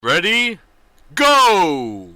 Ready? Go!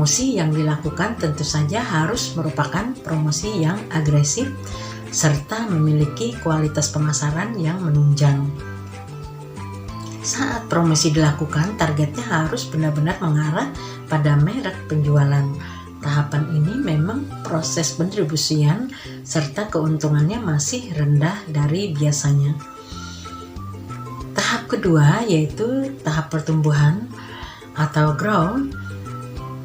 Promosi yang dilakukan tentu saja harus merupakan promosi yang agresif serta memiliki kualitas pemasaran yang menunjang. Saat promosi dilakukan, targetnya harus benar-benar mengarah pada merek penjualan. Tahapan ini memang proses pendistribusian serta keuntungannya masih rendah dari biasanya. Tahap kedua yaitu tahap pertumbuhan atau growth.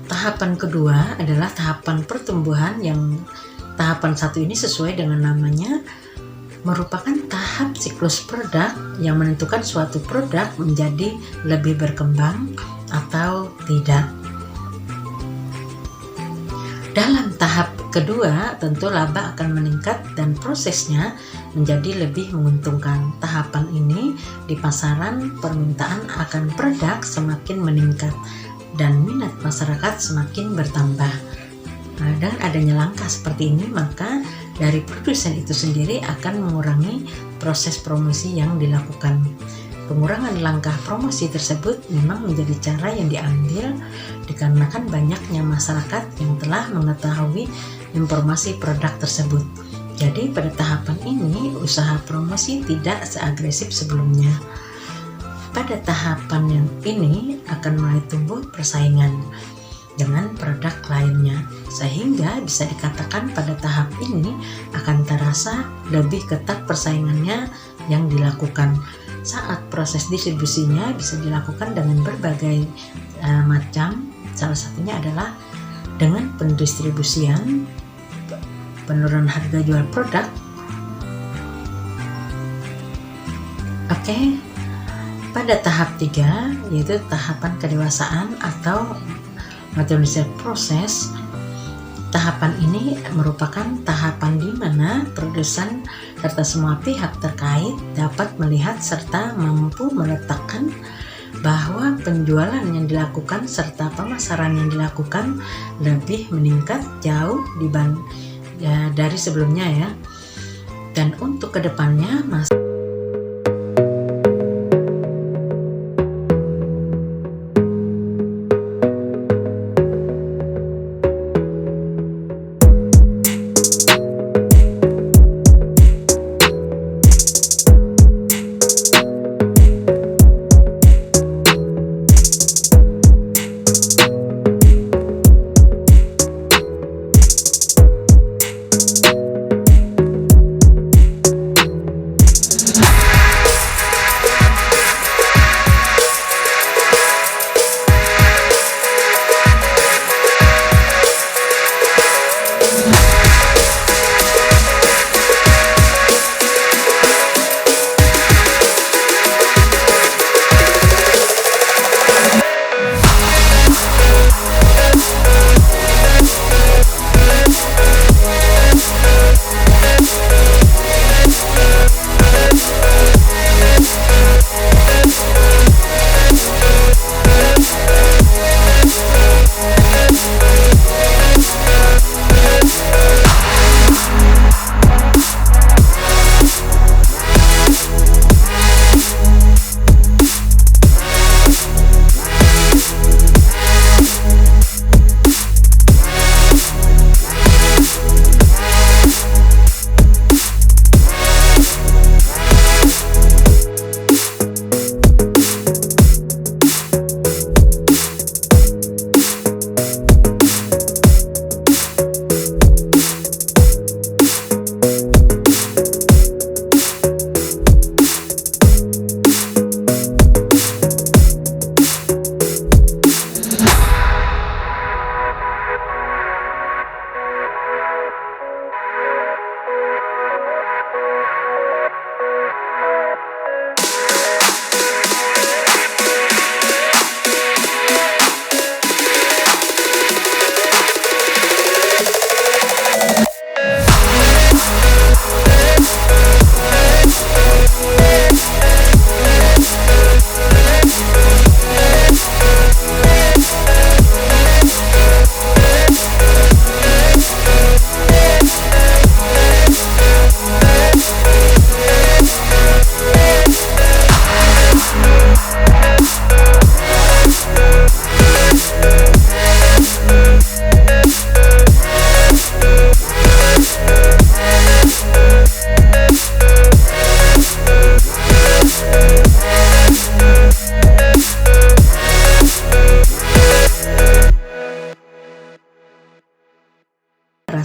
Tahapan kedua adalah tahapan pertumbuhan yang tahapan satu ini sesuai dengan namanya merupakan tahap siklus produk yang menentukan suatu produk menjadi lebih berkembang atau tidak. Dalam tahap kedua tentu laba akan meningkat dan prosesnya menjadi lebih menguntungkan. Tahapan ini di pasaran permintaan akan produk semakin meningkat dan minat masyarakat semakin bertambah. Dengan adanya langkah seperti ini, maka dari produsen itu sendiri akan mengurangi proses promosi yang dilakukan. Pengurangan langkah promosi tersebut memang menjadi cara yang diambil dikarenakan banyaknya masyarakat yang telah mengetahui informasi produk tersebut. Jadi pada tahapan ini usaha promosi tidak seagresif sebelumnya. Pada tahapan yang ini akan mulai tumbuh persaingan dengan produk lainnya, sehingga bisa dikatakan pada tahap ini akan terasa lebih ketat persaingannya yang dilakukan. Saat proses distribusinya bisa dilakukan dengan berbagai macam, salah satunya adalah dengan pendistribusian, penurunan harga jual produk. Pada tahap 3 yaitu tahapan kedewasaan atau maturity proses. Tahapan ini merupakan tahapan di mana produsen serta semua pihak terkait dapat melihat serta mampu meletakkan bahwa penjualan yang dilakukan serta pemasaran yang dilakukan lebih meningkat jauh dari sebelumnya ya. Dan untuk kedepannya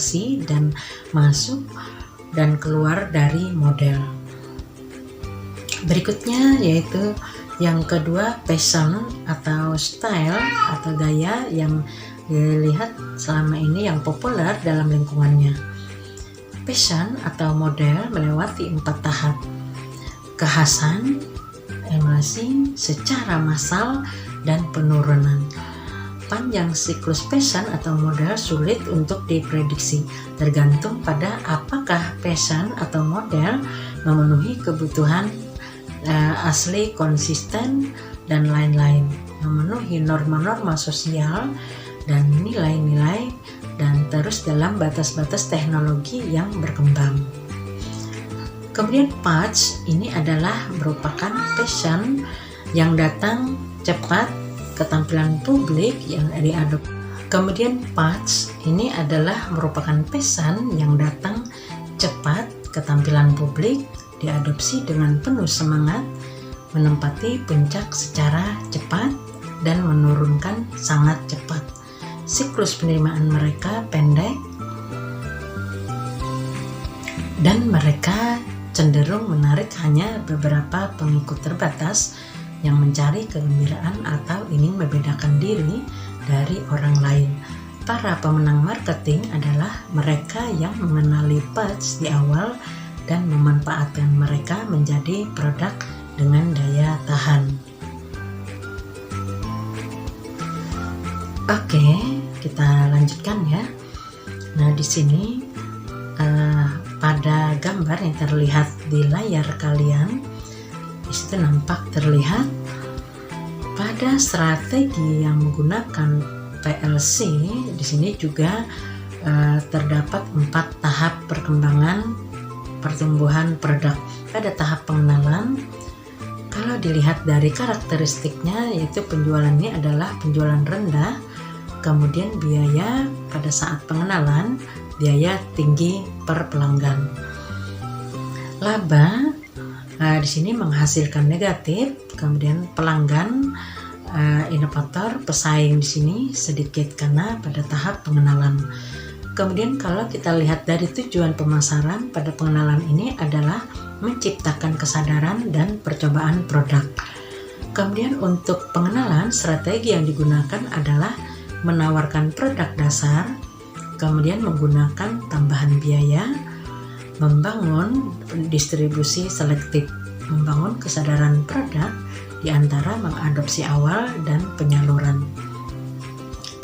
interaksi dan masuk dan keluar dari model. Berikutnya yaitu yang kedua, passion atau style atau gaya yang dilihat selama ini yang populer dalam lingkungannya. Passion atau model melewati 4 tahap: kekhasan, emulasi, secara massal, dan penurunan. Panjang siklus passion atau model sulit untuk diprediksi, tergantung pada apakah passion atau model memenuhi kebutuhan asli, konsisten, dan lain-lain, memenuhi norma-norma sosial dan nilai-nilai, dan terus dalam batas-batas teknologi yang berkembang. Kemudian patch ini adalah merupakan passion yang datang cepat, ketampilan publik yang diadopsi. Kemudian patch ini adalah merupakan passion yang datang cepat, ketampilan publik, diadopsi dengan penuh semangat, menempati puncak secara cepat, dan menurunkan sangat cepat. Siklus penerimaan mereka pendek, dan mereka cenderung menarik hanya beberapa pengikut terbatas yang mencari kegembiraan atau ingin membedakan diri dari orang lain. Para pemenang marketing adalah mereka yang mengenali patch di awal dan memanfaatkan mereka menjadi produk dengan daya tahan. Oke, kita lanjutkan ya. Nah, di sini pada gambar yang terlihat di layar kalian, di situ nampak terlihat pada strategi yang menggunakan PLC. Di sini juga terdapat 4 tahap perkembangan pertumbuhan produk. Pada tahap pengenalan, kalau dilihat dari karakteristiknya, yaitu penjualannya adalah penjualan rendah, kemudian biaya pada saat pengenalan, biaya tinggi per pelanggan. Laba di sini menghasilkan negatif, kemudian pelanggan inovator pesaing di sini sedikit karena pada tahap pengenalan. Kemudian kalau kita lihat dari tujuan pemasaran pada pengenalan ini adalah menciptakan kesadaran dan percobaan produk. Kemudian untuk pengenalan, strategi yang digunakan adalah menawarkan produk dasar, kemudian menggunakan tambahan biaya, membangun distribusi selektif, membangun kesadaran produk di antara mengadopsi awal dan penyaluran.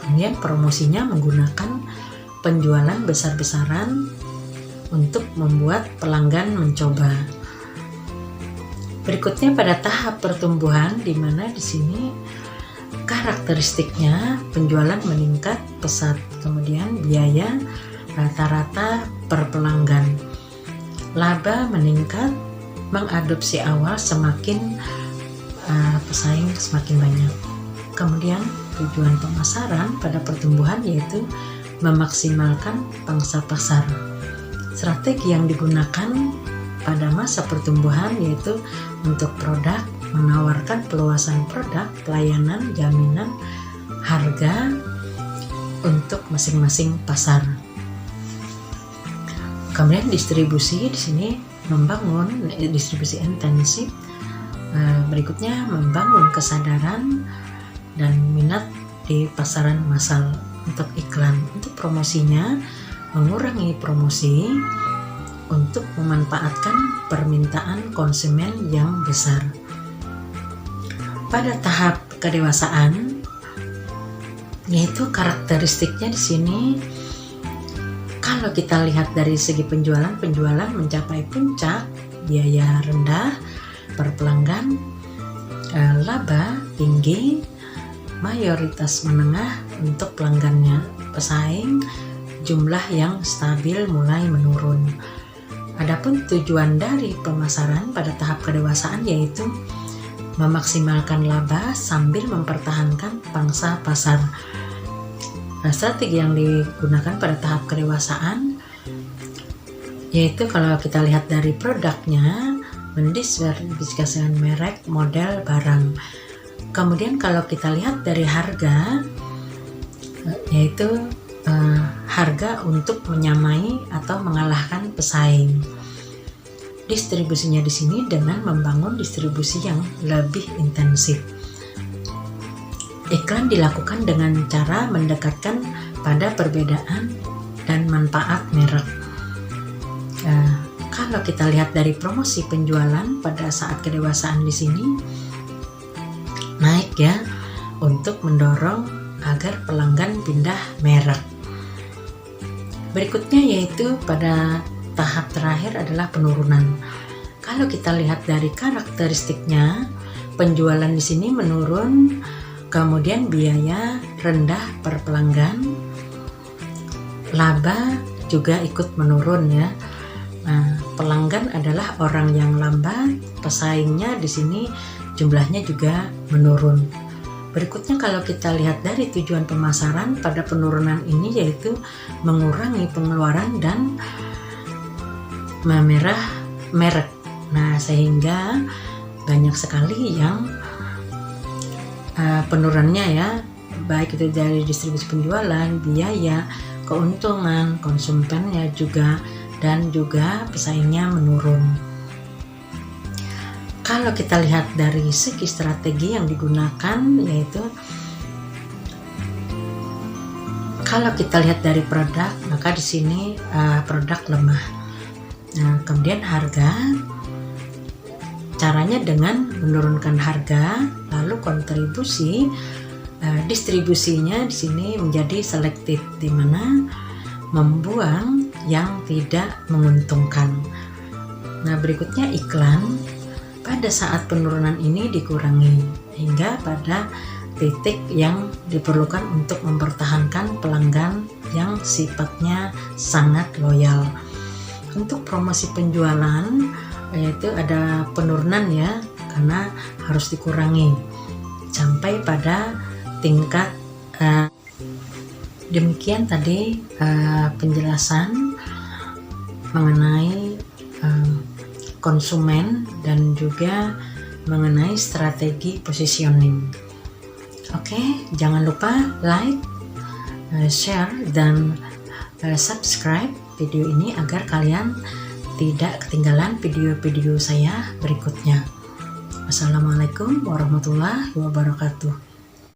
Kemudian promosinya menggunakan penjualan besar-besaran untuk membuat pelanggan mencoba. Berikutnya pada tahap pertumbuhan, di mana di sini karakteristiknya penjualan meningkat pesat, kemudian biaya rata-rata per pelanggan, laba meningkat, mengadopsi awal semakin pesaing semakin banyak. Kemudian tujuan pemasaran pada pertumbuhan yaitu memaksimalkan pangsa pasar. Strategi yang digunakan pada masa pertumbuhan yaitu untuk produk, menawarkan peluasan produk, pelayanan, jaminan, harga untuk masing-masing pasar. Kemudian distribusi di sini membangun distribusi intensif. Berikutnya membangun kesadaran dan minat di pasaran massal. Untuk iklan, untuk promosinya mengurangi promosi untuk memanfaatkan permintaan konsumen yang besar. Pada tahap kedewasaan, yaitu karakteristiknya di sini, kalau kita lihat dari segi penjualan mencapai puncak, biaya rendah per pelanggan, laba tinggi, mayoritas menengah untuk pelanggannya, pesaing, jumlah yang stabil mulai menurun. Adapun tujuan dari pemasaran pada tahap kedewasaan yaitu memaksimalkan laba sambil mempertahankan pangsa pasar. Nah, strategi yang digunakan pada tahap kedewasaan yaitu kalau kita lihat dari produknya, mendiversifikasikan merek, model, barang. Kemudian kalau kita lihat dari harga, yaitu harga untuk menyamai atau mengalahkan pesaing. Distribusinya di sini dengan membangun distribusi yang lebih intensif. Iklan dilakukan dengan cara mendekatkan pada perbedaan dan manfaat merek. Kalau kita lihat dari promosi penjualan pada saat kedewasaan di sini naik ya, untuk mendorong agar pelanggan pindah merek. Berikutnya yaitu pada tahap terakhir adalah penurunan. Kalau kita lihat dari karakteristiknya, penjualan di sini menurun, kemudian biaya rendah per pelanggan, laba juga ikut menurun ya. Nah, pelanggan adalah orang yang lambat, pesaingnya di sini jumlahnya juga menurun. Berikutnya kalau kita lihat dari tujuan pemasaran pada penurunan ini yaitu mengurangi pengeluaran dan memerah merek. Nah, sehingga banyak sekali yang penurunannya ya, baik itu dari distribusi penjualan, biaya, keuntungan konsumennya juga, dan juga pesaingnya menurun. Kalau kita lihat dari segi strategi yang digunakan yaitu kalau kita lihat dari produk, maka di sini produk lemah. Nah, kemudian harga, caranya dengan menurunkan harga, lalu kontribusi distribusinya di sini menjadi selektif, di mana membuang yang tidak menguntungkan. Nah, berikutnya iklan. Pada saat penurunan ini dikurangi hingga pada titik yang diperlukan untuk mempertahankan pelanggan yang sifatnya sangat loyal. Untuk promosi penjualan yaitu ada penurunan ya, karena harus dikurangi sampai pada tingkat demikian tadi penjelasan mengenai konsumen dan juga mengenai strategi positioning. Oke, jangan lupa like, share, dan subscribe video ini agar kalian tidak ketinggalan video-video saya berikutnya. Wassalamualaikum warahmatullahi wabarakatuh.